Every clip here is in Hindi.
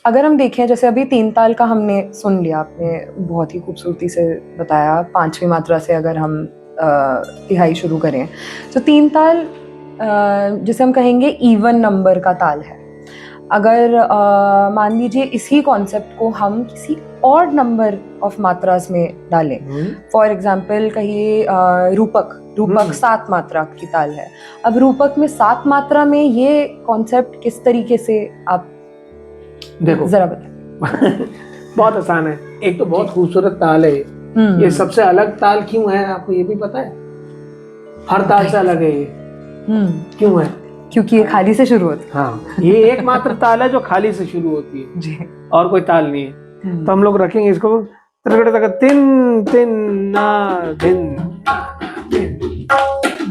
अगर हम देखें, जैसे अभी तीन ताल का हमने सुन लिया, आपने बहुत ही खूबसूरती से बताया, पांचवी मात्रा से अगर हम तिहाई शुरू करें, तो तीन ताल जिसे हम कहेंगे इवन नंबर का ताल है। अगर मान लीजिए इसी कॉन्सेप्ट को हम किसी और नंबर ऑफ मात्रास में डालें, फॉर एग्जाम्पल कहिए रूपक 7 मात्रा की ताल है। अब रूपक में 7 मात्रा में ये कॉन्सेप्ट किस तरीके से आप देखो जरा बताएं। बहुत आसान है। एक तो बहुत खूबसूरत ताल है ये सबसे अलग ताल क्यों है आपको ये भी पता है? हर ताल से अलग है ये। क्यों है? क्योंकि ये खाली से शुरू होती है। हाँ, ये एकमात्र ताल है जो खाली से शुरू होती है जी। और कोई ताल नहीं है। तो हम लोग रखेंगे इसको तिन तिन ना धिन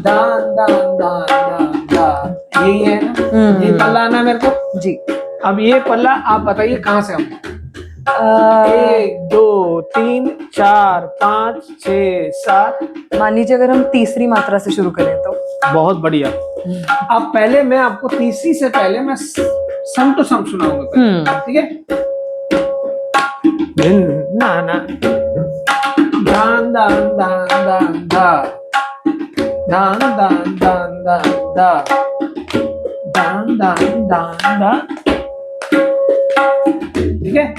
दान दान दान दान दा, यही है ना? ये पल्ला आना मेरे को जी। अब ये पल्ला आप बताइए कहाँ से हम 1 2 3 4 5 6 7। मान लीजिए अगर हम तीसरी मात्रा से शुरू करें तो बहुत बढ़िया। अब पहले मैं आपको तीसरी से पहले मैं सम टू सम सुनाऊंगा, ठीक है? ना ना दान दान दान दान दा दान दान दान दान दा दान दान दान दा, ठीक है?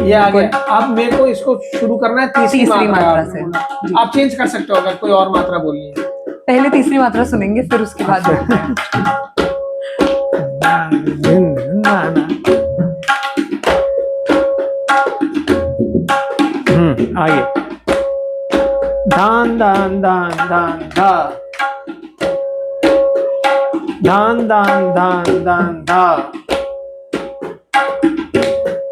ये आ गया। अब मेरे को इसको शुरू करना है तीसरी मात्रा से। आप चेंज कर सकते हो अगर कोई और मात्रा बोलनी है। पहले तीसरी मात्रा सुनेंगे, फिर उसके बाद आइए दान दान दान दान धा दान दान दान दान धा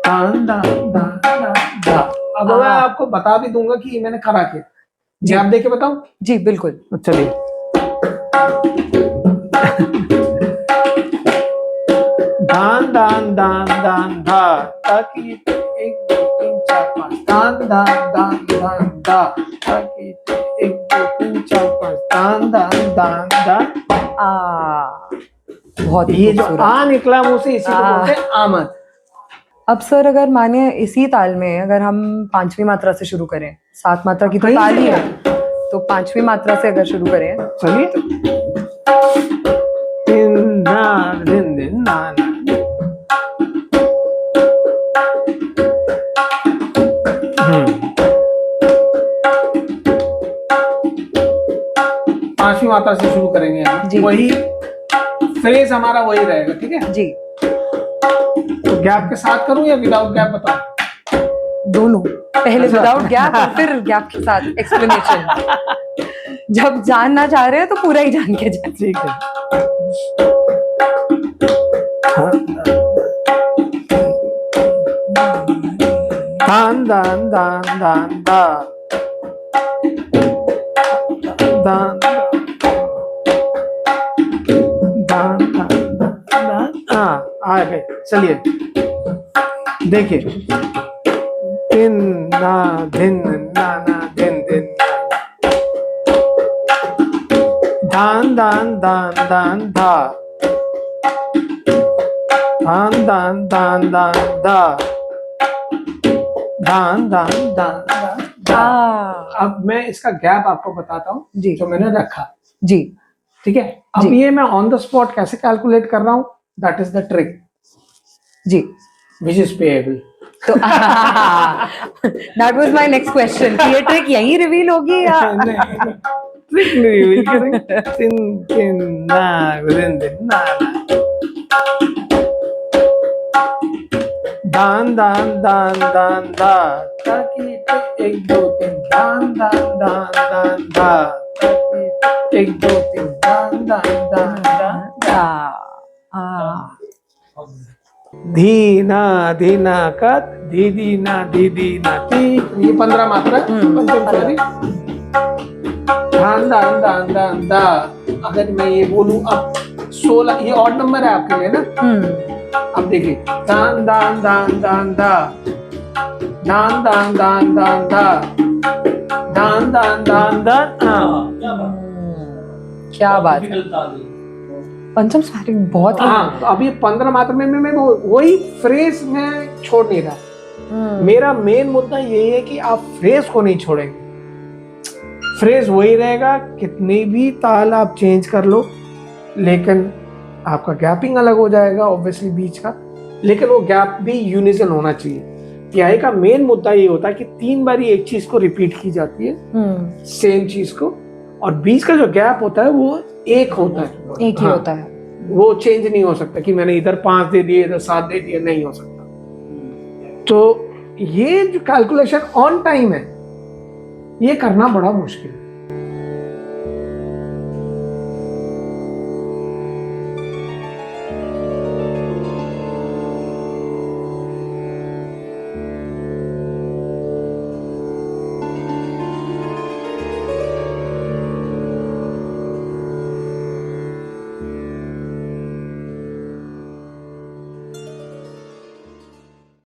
दान दान दान दान धा। अब मैं आपको बता भी दूंगा कि मैंने करा के जी। आप देखे बताऊं? जी बिल्कुल। चलिए दान दान दान दान धा ताकि 1 2 3 4 5 दान दान दान दान धा ताकि 1 2 3 4 5 दान दान दान धा। बहुत ये जो आ निकला मुंह से इसी को बोलते हैं आमद। अब सर अगर माने इसी ताल में अगर हम पांचवी मात्रा से शुरू करें, 7 मात्रा की तो ताल ही है, तो पांचवी मात्रा से अगर शुरू करें, चलिए दिन ना दिन दिन ना पांचवी मात्रा से शुरू करेंगे हम, वही फ्रेज हमारा वही रहेगा, ठीक है जी? तो गैप के साथ करूं या विदाउट गैप बताओ? दोनों, पहले विदाउट गैप और फिर गैप के साथ एक्सप्लेनेशन। जब जानना चाह रहे हैं तो पूरा ही जान के जाए। ठीक है। दान दान दान दान दा दान दान दान आ गए। चलिए देखिए दिन ना धिन ना ना धिन धिन दान दान दान दान धा दान दान दान दान धा दान दान दान दान। अब मैं इसका गैप आपको बताता हूँ जो मैंने रखा जी, ठीक है? अब ये मैं ऑन द स्पॉट कैसे कैलकुलेट कर रहा हूँ, दैट इज द ट्रिक जी, विच इज पेएबल। तो that was my next question कि ये ट्रिक यहीं रिवील होगी या ट्रिक रिवील करेंगे। तिन तिन ना दिन दिन ना दान दान दान दान दा ताकि 1 2 3 दान दान दान दान दा ताकि 1 2 3 दान दान दान दा। धीना धीना कत धीदी ना ती, ये 15 मात्रा पंचम चौरी। दान दान दान दान दा। अगर मैं ये बोलूं अब 16, ये ऑड नंबर है आपके लिए ना। अब देखिए दान दान दान दान दा दान दान दान दान दा दान दान दान दान। क्या बात है। पंचम स्मेरिक बहुत ही हाँ, तो अभी 15 मात्रा में मैं वही फ्रेज में छोड़ नहीं रहा। मेरा मेन मुद्दा यही है कि आप फ्रेज को नहीं छोड़ेंगे, फ्रेज वही रहेगा, कितनी भी ताल आप चेंज कर लो, लेकिन आपका गैपिंग अलग हो जाएगा ऑब्वियसली बीच का, लेकिन वो गैप भी यूनिजन होना चाहिए। तिहाई का मेन मुद्दा ये होता है कि 3 बार एक चीज को रिपीट की जाती है, सेम चीज को, और बीच का जो गैप होता है वो एक होता है, एक ही होता है, वो चेंज नहीं हो सकता कि मैंने इधर 5 दे दिए इधर 7 दे दिए, नहीं हो सकता। तो ये जो कैलकुलेशन ऑन टाइम है, ये करना बड़ा मुश्किल है।